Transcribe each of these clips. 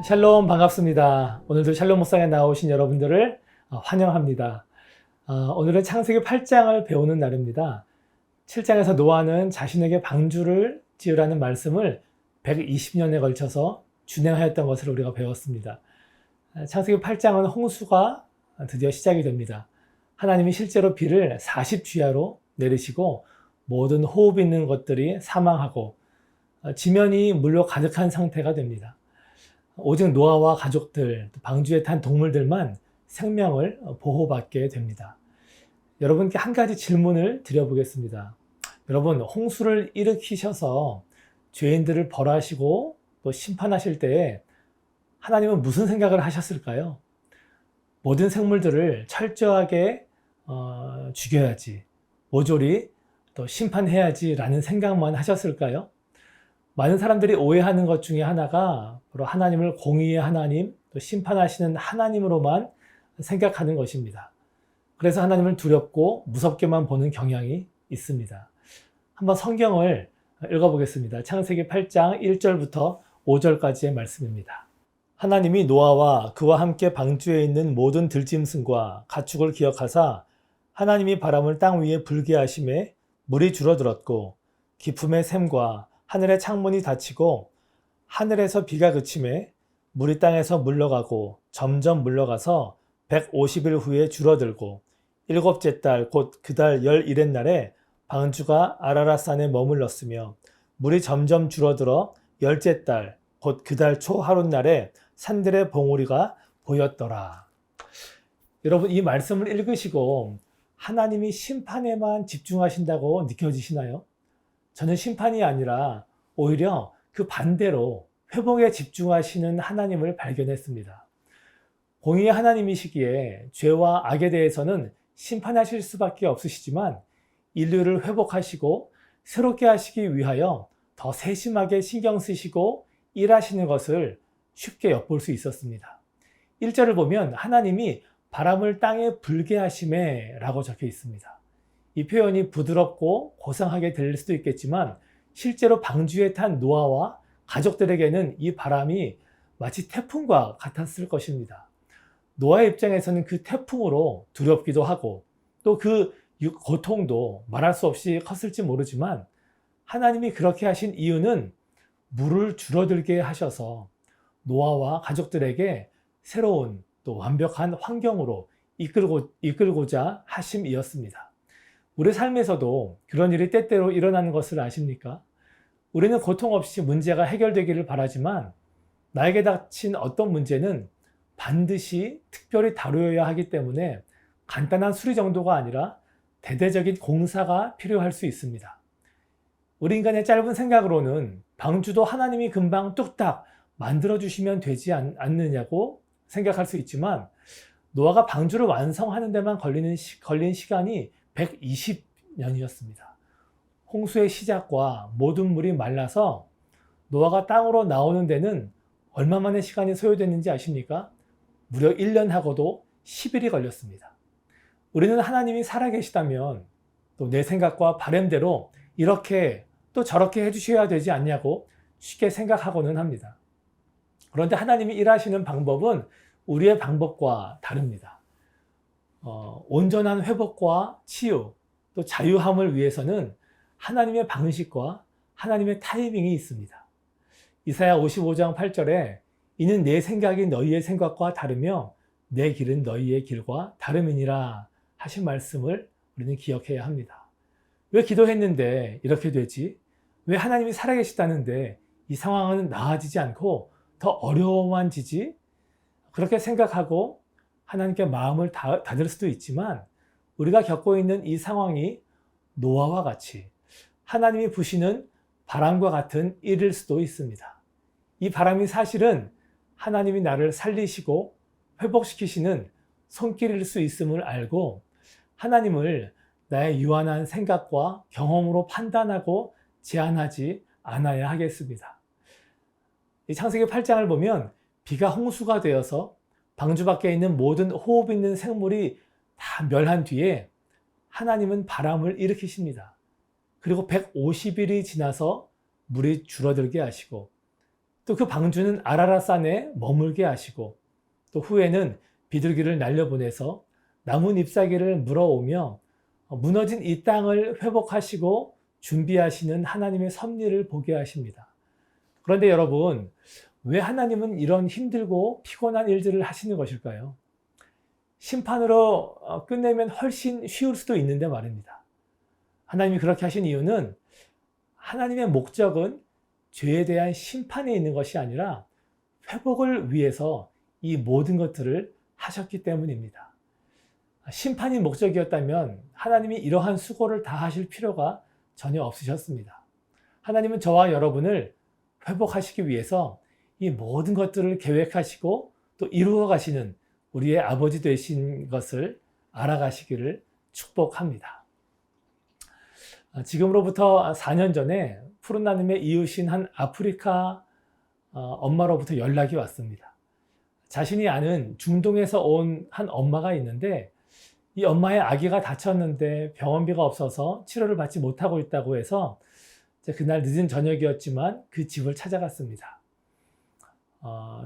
샬롬 반갑습니다. 오늘도 샬롬 목상에 나오신 여러분들을 환영합니다. 오늘은 창세기 8장을 배우는 날입니다. 7장에서 노아는 자신에게 방주를 지으라는 말씀을 120년에 걸쳐서 준행하였던 것을 우리가 배웠습니다. 창세기 8장은 홍수가 드디어 시작이 됩니다. 하나님이 실제로 비를 40주야로 내리시고 모든 호흡 있는 것들이 사망하고 지면이 물로 가득한 상태가 됩니다. 오직 노아와 가족들, 방주에 탄 동물들만 생명을 보호받게 됩니다. 여러분께 한 가지 질문을 드려보겠습니다. 여러분, 홍수를 일으키셔서 죄인들을 벌하시고 또 심판하실 때에 하나님은 무슨 생각을 하셨을까요? 모든 생물들을 철저하게 죽여야지, 모조리 또 심판해야지 라는 생각만 하셨을까요? 많은 사람들이 오해하는 것 중에 하나가 바로 하나님을 공의의 하나님, 또 심판하시는 하나님으로만 생각하는 것입니다. 그래서 하나님을 두렵고 무섭게만 보는 경향이 있습니다. 한번 성경을 읽어보겠습니다. 창세기 8장 1절부터 5절까지의 말씀입니다. 하나님이 노아와 그와 함께 방주에 있는 모든 들짐승과 가축을 기억하사 하나님이 바람을 땅 위에 불게 하심에 물이 줄어들었고 깊음의 샘과 하늘의 창문이 닫히고 하늘에서 비가 그침에 물이 땅에서 물러가고 점점 물러가서 150일 후에 줄어들고 일곱째 달 곧 그 달 11의 날에 방주가 아라랏산에 머물렀으며 물이 점점 줄어들어 열째 달 곧 그 달 초 하룻날에 산들의 봉우리가 보였더라. 여러분, 이 말씀을 읽으시고 하나님이 심판에만 집중하신다고 느껴지시나요? 저는 심판이 아니라 오히려 그 반대로 회복에 집중하시는 하나님을 발견했습니다. 공의의 하나님이시기에 죄와 악에 대해서는 심판하실 수밖에 없으시지만 인류를 회복하시고 새롭게 하시기 위하여 더 세심하게 신경 쓰시고 일하시는 것을 쉽게 엿볼 수 있었습니다. 1절을 보면 하나님이 바람을 땅에 불게 하심에 라고 적혀 있습니다. 이 표현이 부드럽고 고상하게 들릴 수도 있겠지만 실제로 방주에 탄 노아와 가족들에게는 이 바람이 마치 태풍과 같았을 것입니다. 노아의 입장에서는 그 태풍으로 두렵기도 하고 또 그 고통도 말할 수 없이 컸을지 모르지만 하나님이 그렇게 하신 이유는 물을 줄어들게 하셔서 노아와 가족들에게 새로운 또 완벽한 환경으로 이끌고자 하심이었습니다. 우리 삶에서도 그런 일이 때때로 일어나는 것을 아십니까? 우리는 고통 없이 문제가 해결되기를 바라지만 나에게 닥친 어떤 문제는 반드시 특별히 다루어야 하기 때문에 간단한 수리 정도가 아니라 대대적인 공사가 필요할 수 있습니다. 우리 인간의 짧은 생각으로는 방주도 하나님이 금방 뚝딱 만들어주시면 되지 않느냐고 생각할 수 있지만 노아가 방주를 완성하는 데만 걸린 시간이 120년이었습니다. 홍수의 시작과 모든 물이 말라서 노아가 땅으로 나오는 데는 얼마 만의 시간이 소요됐는지 아십니까? 무려 1년하고도 10일이 걸렸습니다. 우리는 하나님이 살아계시다면 또 내 생각과 바램대로 이렇게 또 저렇게 해주셔야 되지 않냐고 쉽게 생각하고는 합니다. 그런데 하나님이 일하시는 방법은 우리의 방법과 다릅니다. 온전한 회복과 치유, 또 자유함을 위해서는 하나님의 방식과 하나님의 타이밍이 있습니다. 이사야 55장 8절에 이는 내 생각이 너희의 생각과 다르며 내 길은 너희의 길과 다름이니라 하신 말씀을 우리는 기억해야 합니다. 왜 기도했는데 이렇게 되지? 왜 하나님이 살아계시다는데 이 상황은 나아지지 않고 더 어려워만 지지? 그렇게 생각하고 하나님께 마음을 닫을 수도 있지만 우리가 겪고 있는 이 상황이 노아와 같이 하나님이 부시는 바람과 같은 일일 수도 있습니다. 이 바람이 사실은 하나님이 나를 살리시고 회복시키시는 손길일 수 있음을 알고 하나님을 나의 유한한 생각과 경험으로 판단하고 제한하지 않아야 하겠습니다. 이 창세기 8장을 보면 비가 홍수가 되어서 방주 밖에 있는 모든 호흡 있는 생물이 다 멸한 뒤에 하나님은 바람을 일으키십니다. 그리고 150일이 지나서 물이 줄어들게 하시고 또 그 방주는 아라랏산에 머물게 하시고 또 후에는 비둘기를 날려보내서 나뭇 잎사귀를 물어오며 무너진 이 땅을 회복하시고 준비하시는 하나님의 섭리를 보게 하십니다. 그런데 여러분, 왜 하나님은 이런 힘들고 피곤한 일들을 하시는 것일까요? 심판으로 끝내면 훨씬 쉬울 수도 있는데 말입니다. 하나님이 그렇게 하신 이유는 하나님의 목적은 죄에 대한 심판에 있는 것이 아니라 회복을 위해서 이 모든 것들을 하셨기 때문입니다. 심판이 목적이었다면 하나님이 이러한 수고를 다 하실 필요가 전혀 없으셨습니다. 하나님은 저와 여러분을 회복하시기 위해서 이 모든 것들을 계획하시고 또 이루어 가시는 우리의 아버지 되신 것을 알아가시기를 축복합니다. 지금으로부터 4년 전에 푸른 나눔의 이웃인 한 아프리카 엄마로부터 연락이 왔습니다. 자신이 아는 중동에서 온 한 엄마가 있는데 이 엄마의 아기가 다쳤는데 병원비가 없어서 치료를 받지 못하고 있다고 해서 그날 늦은 저녁이었지만 그 집을 찾아갔습니다.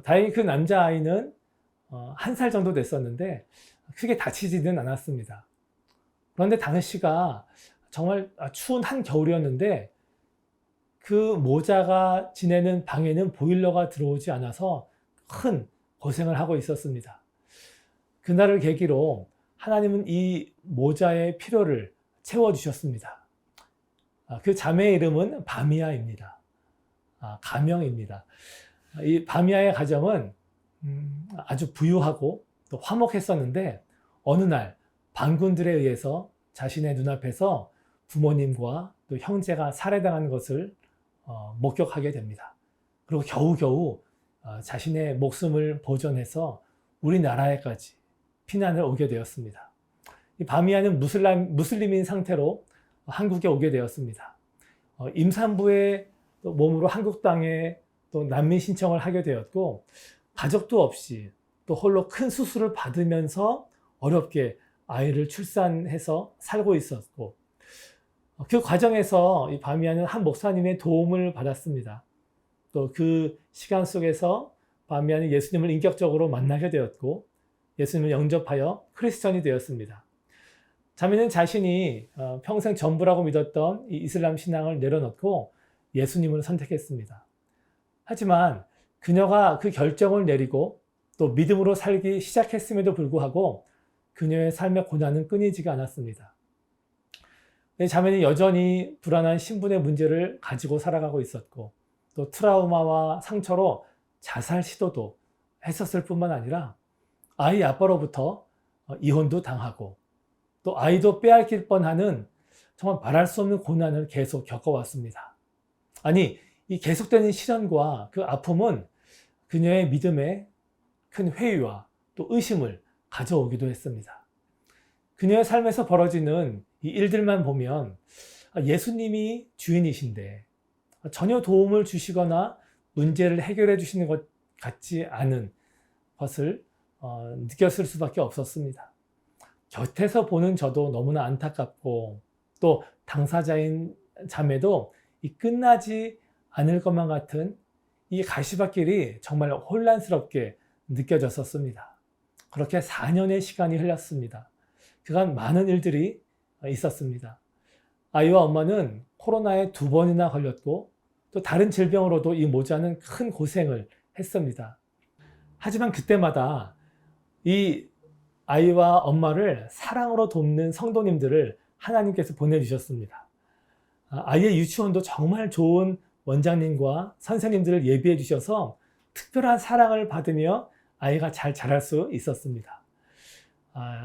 다행히 그 남자아이는 1살 정도 됐었는데 크게 다치지는 않았습니다. 그런데 당시가 정말 추운 한겨울이었는데 그 모자가 지내는 방에는 보일러가 들어오지 않아서 큰 고생을 하고 있었습니다. 그날을 계기로 하나님은 이 모자의 필요를 채워주셨습니다. 그 자매의 이름은 바미야입니다. 가명입니다. 이 바미야의 가정은 아주 부유하고 또 화목했었는데 어느 날 반군들에 의해서 자신의 눈앞에서 부모님과 또 형제가 살해당한 것을 목격하게 됩니다. 그리고 겨우겨우 자신의 목숨을 보존해서 우리나라에까지 피난을 오게 되었습니다. 이 바미야는 무슬림인 상태로 한국에 오게 되었습니다. 임산부의 몸으로 한국 땅에 또 난민 신청을 하게 되었고 가족도 없이 또 홀로 큰 수술을 받으면서 어렵게 아이를 출산해서 살고 있었고 그 과정에서 이 바미야는 한 목사님의 도움을 받았습니다. 또 그 시간 속에서 바미야는 예수님을 인격적으로 만나게 되었고 예수님을 영접하여 크리스천이 되었습니다. 자매는 자신이 평생 전부라고 믿었던 이 이슬람 신앙을 내려놓고 예수님을 선택했습니다. 하지만 그녀가 그 결정을 내리고 또 믿음으로 살기 시작했음에도 불구하고 그녀의 삶의 고난은 끊이지가 않았습니다. 자매는 여전히 불안한 신분의 문제를 가지고 살아가고 있었고 또 트라우마와 상처로 자살 시도도 했었을 뿐만 아니라 아이 아빠로부터 이혼도 당하고 또 아이도 빼앗길 뻔하는 정말 말할 수 없는 고난을 계속 겪어왔습니다. 아니, 이 계속되는 시련과 그 아픔은 그녀의 믿음에 큰 회의와 또 의심을 가져오기도 했습니다. 그녀의 삶에서 벌어지는 이 일들만 보면 예수님이 주인이신데 전혀 도움을 주시거나 문제를 해결해 주시는 것 같지 않은 것을 느꼈을 수밖에 없었습니다. 곁에서 보는 저도 너무나 안타깝고 또 당사자인 자매도 이 끝나지 않을 것만 같은 이 가시밭길이 정말 혼란스럽게 느껴졌었습니다. 그렇게 4년의 시간이 흘렀습니다. 그간 많은 일들이 있었습니다. 아이와 엄마는 코로나에 2번이나 걸렸고 또 다른 질병으로도 이 모자는 큰 고생을 했습니다. 하지만 그때마다 이 아이와 엄마를 사랑으로 돕는 성도님들을 하나님께서 보내주셨습니다. 아이의 유치원도 정말 좋은 원장님과 선생님들을 예비해 주셔서 특별한 사랑을 받으며 아이가 잘 자랄 수 있었습니다.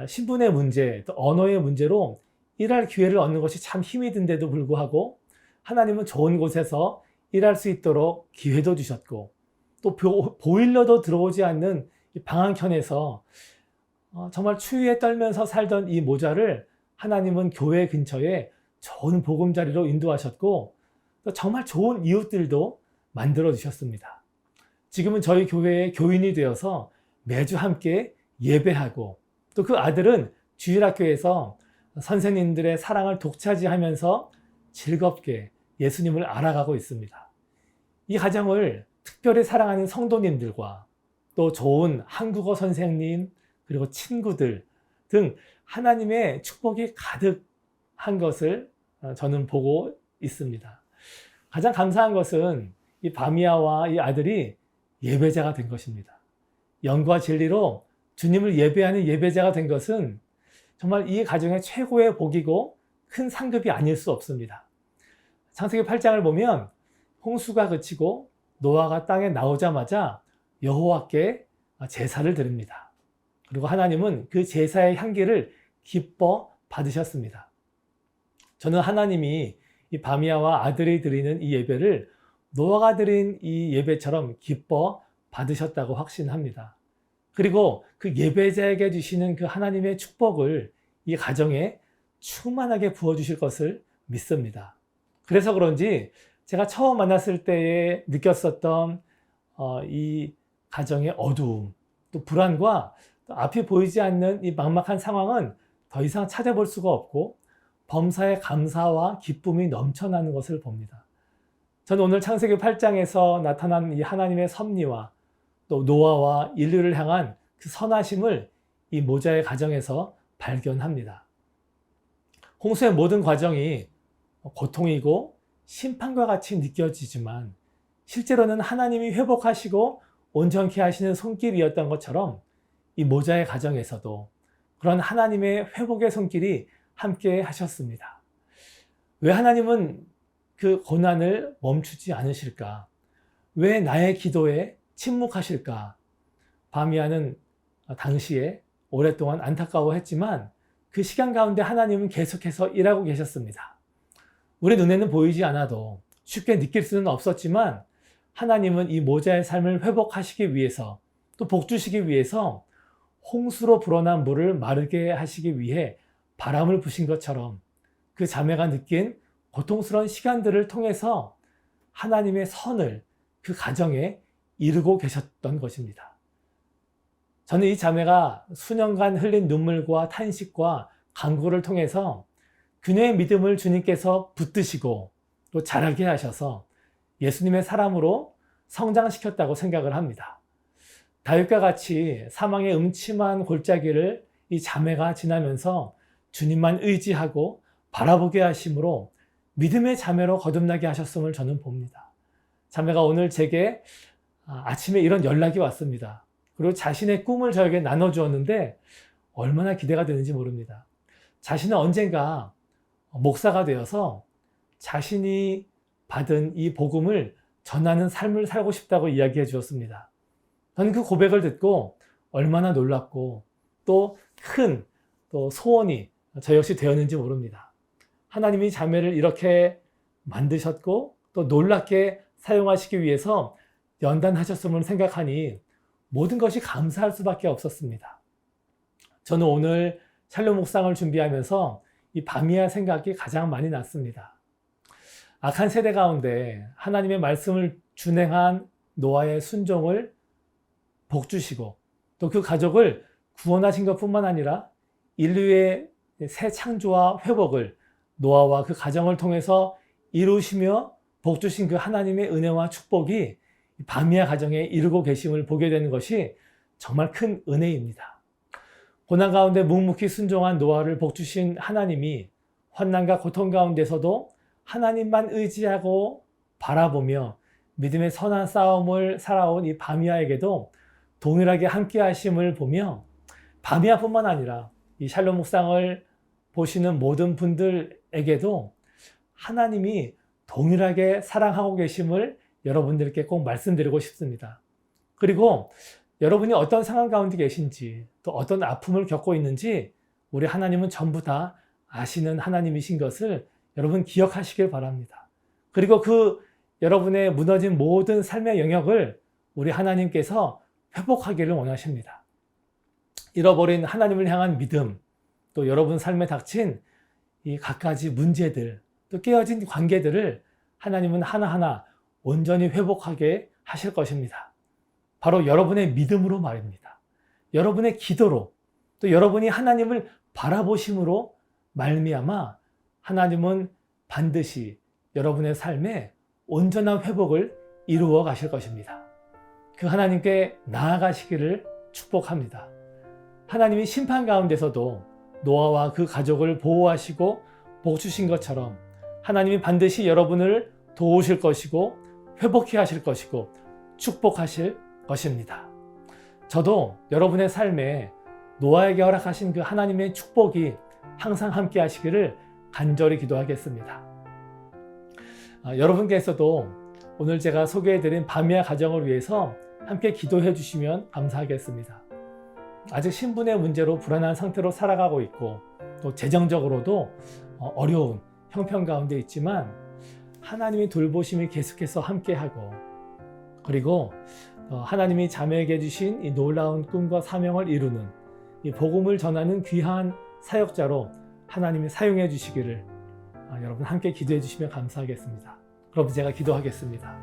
신분의 문제, 또 언어의 문제로 일할 기회를 얻는 것이 참 힘이 든데도 불구하고 하나님은 좋은 곳에서 일할 수 있도록 기회도 주셨고 또 보일러도 들어오지 않는 방한켠에서 정말 추위에 떨면서 살던 이 모자를 하나님은 교회 근처에 좋은 보금자리로 인도하셨고 또 정말 좋은 이웃들도 만들어 주셨습니다. 지금은 저희 교회의 교인이 되어서 매주 함께 예배하고 또 그 아들은 주일학교에서 선생님들의 사랑을 독차지하면서 즐겁게 예수님을 알아가고 있습니다. 이 가정을 특별히 사랑하는 성도님들과 또 좋은 한국어 선생님 그리고 친구들 등 하나님의 축복이 가득한 것을 저는 보고 있습니다. 가장 감사한 것은 이 바미야와 이 아들이 예배자가 된 것입니다. 영과 진리로 주님을 예배하는 예배자가 된 것은 정말 이 가정의 최고의 복이고 큰 상급이 아닐 수 없습니다. 창세기 8장을 보면 홍수가 그치고 노아가 땅에 나오자마자 여호와께 제사를 드립니다. 그리고 하나님은 그 제사의 향기를 기뻐 받으셨습니다. 저는 하나님이 이 바미야와 아들이 드리는 이 예배를 노아가 드린 이 예배처럼 기뻐 받으셨다고 확신합니다. 그리고 그 예배자에게 주시는 그 하나님의 축복을 이 가정에 충만하게 부어주실 것을 믿습니다. 그래서 그런지 제가 처음 만났을 때에 느꼈었던 이 가정의 어두움, 또 불안과 또 앞이 보이지 않는 이 막막한 상황은 더 이상 찾아볼 수가 없고 범사에 감사와 기쁨이 넘쳐나는 것을 봅니다. 저는 오늘 창세기 8장에서 나타난 이 하나님의 섭리와 또 노아와 인류를 향한 그 선하심을 이 모자의 가정에서 발견합니다. 홍수의 모든 과정이 고통이고 심판과 같이 느껴지지만 실제로는 하나님이 회복하시고 온전케 하시는 손길이었던 것처럼 이 모자의 가정에서도 그런 하나님의 회복의 손길이 함께 하셨습니다. 왜 하나님은 그 고난을 멈추지 않으실까? 왜 나의 기도에 침묵하실까? 바미야는 당시에 오랫동안 안타까워했지만 그 시간 가운데 하나님은 계속해서 일하고 계셨습니다. 우리 눈에는 보이지 않아도 쉽게 느낄 수는 없었지만 하나님은 이 모자의 삶을 회복하시기 위해서 또 복주시기 위해서 홍수로 불어난 물을 마르게 하시기 위해 바람을 부신 것처럼 그 자매가 느낀 고통스러운 시간들을 통해서 하나님의 선을 그 가정에 이루고 계셨던 것입니다. 저는 이 자매가 수년간 흘린 눈물과 탄식과 간구를 통해서 그녀의 믿음을 주님께서 붙드시고 또 자라게 하셔서 예수님의 사람으로 성장시켰다고 생각을 합니다. 다윗과 같이 사망의 음침한 골짜기를 이 자매가 지나면서 주님만 의지하고 바라보게 하심으로 믿음의 자매로 거듭나게 하셨음을 저는 봅니다. 자매가 오늘 제게 아침에 이런 연락이 왔습니다. 그리고 자신의 꿈을 저에게 나눠주었는데 얼마나 기대가 되는지 모릅니다. 자신은 언젠가 목사가 되어서 자신이 받은 이 복음을 전하는 삶을 살고 싶다고 이야기해 주었습니다. 저는 그 고백을 듣고 얼마나 놀랍고 또 큰 소원이 저 역시 되었는지 모릅니다. 하나님이 자매를 이렇게 만드셨고 또 놀랍게 사용하시기 위해서 연단하셨음을 생각하니 모든 것이 감사할 수밖에 없었습니다. 저는 오늘 샬롬 묵상을 준비하면서 이 바미야 생각이 가장 많이 났습니다. 악한 세대 가운데 하나님의 말씀을 준행한 노아의 순종을 복주시고 또 그 가족을 구원하신 것뿐만 아니라 인류의 새 창조와 회복을 노아와 그 가정을 통해서 이루시며 복주신 그 하나님의 은혜와 축복이 바미야 가정에 이루고 계심을 보게 되는 것이 정말 큰 은혜입니다. 고난 가운데 묵묵히 순종한 노아를 복주신 하나님이 환난과 고통 가운데서도 하나님만 의지하고 바라보며 믿음의 선한 싸움을 살아온 이 바미야에게도 동일하게 함께 하심을 보며 바미야뿐만 아니라 이 샬롬 묵상을 보시는 모든 분들에게도 하나님이 동일하게 사랑하고 계심을 여러분들께 꼭 말씀드리고 싶습니다. 그리고 여러분이 어떤 상황 가운데 계신지 또 어떤 아픔을 겪고 있는지 우리 하나님은 전부 다 아시는 하나님이신 것을 여러분 기억하시길 바랍니다. 그리고 그 여러분의 무너진 모든 삶의 영역을 우리 하나님께서 회복하기를 원하십니다. 잃어버린 하나님을 향한 믿음, 또 여러분 삶에 닥친 이 갖가지 문제들, 또 깨어진 관계들을 하나님은 하나하나 온전히 회복하게 하실 것입니다. 바로 여러분의 믿음으로 말입니다. 여러분의 기도로, 또 여러분이 하나님을 바라보심으로 말미암아 하나님은 반드시 여러분의 삶에 온전한 회복을 이루어 가실 것입니다. 그 하나님께 나아가시기를 축복합니다. 하나님이 심판 가운데서도 노아와 그 가족을 보호하시고 복 주신 것처럼 하나님이 반드시 여러분을 도우실 것이고 회복해 하실 것이고 축복하실 것입니다. 저도 여러분의 삶에 노아에게 허락하신 그 하나님의 축복이 항상 함께 하시기를 간절히 기도하겠습니다. 여러분께서도 오늘 제가 소개해드린 바미아 가정을 위해서 함께 기도해 주시면 감사하겠습니다. 아직 신분의 문제로 불안한 상태로 살아가고 있고 또 재정적으로도 어려운 형편 가운데 있지만 하나님의 돌보심이 계속해서 함께하고 그리고 하나님이 자매에게 주신 이 놀라운 꿈과 사명을 이루는 이 복음을 전하는 귀한 사역자로 하나님이 사용해 주시기를 여러분 함께 기도해 주시면 감사하겠습니다. 그럼 제가 기도하겠습니다.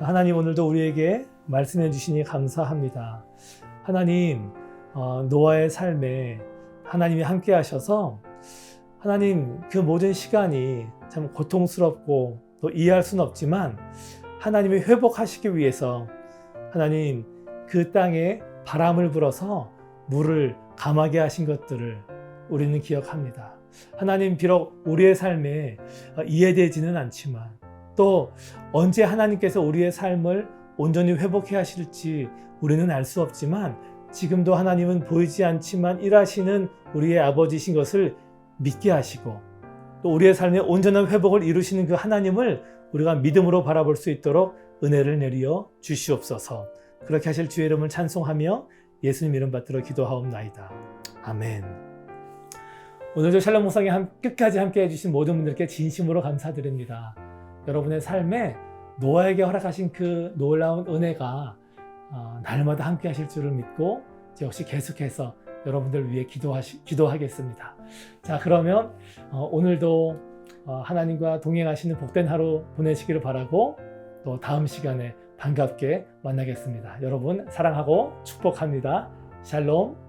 하나님 오늘도 우리에게 말씀해 주시니 감사합니다. 하나님 노아의 삶에 하나님이 함께 하셔서 하나님 그 모든 시간이 참 고통스럽고 또 이해할 수는 없지만 하나님이 회복하시기 위해서 하나님 그 땅에 바람을 불어서 물을 감하게 하신 것들을 우리는 기억합니다. 하나님 비록 우리의 삶에 이해되지는 않지만 또 언제 하나님께서 우리의 삶을 온전히 회복해 하실지 우리는 알 수 없지만 지금도 하나님은 보이지 않지만 일하시는 우리의 아버지신 것을 믿게 하시고 또 우리의 삶의 온전한 회복을 이루시는 그 하나님을 우리가 믿음으로 바라볼 수 있도록 은혜를 내리어 주시옵소서. 그렇게 하실 주의 이름을 찬송하며 예수님 이름 받들어 기도하옵나이다. 아멘. 오늘도 샬롬 목상에 끝까지 함께 해주신 모든 분들께 진심으로 감사드립니다. 여러분의 삶에 노아에게 허락하신 그 놀라운 은혜가 날마다 함께 하실 줄을 믿고 역시 계속해서 여러분들 위해 기도하겠습니다. 자, 그러면 오늘도 하나님과 동행하시는 복된 하루 보내시기를 바라고 또 다음 시간에 반갑게 만나겠습니다. 여러분 사랑하고 축복합니다. 샬롬.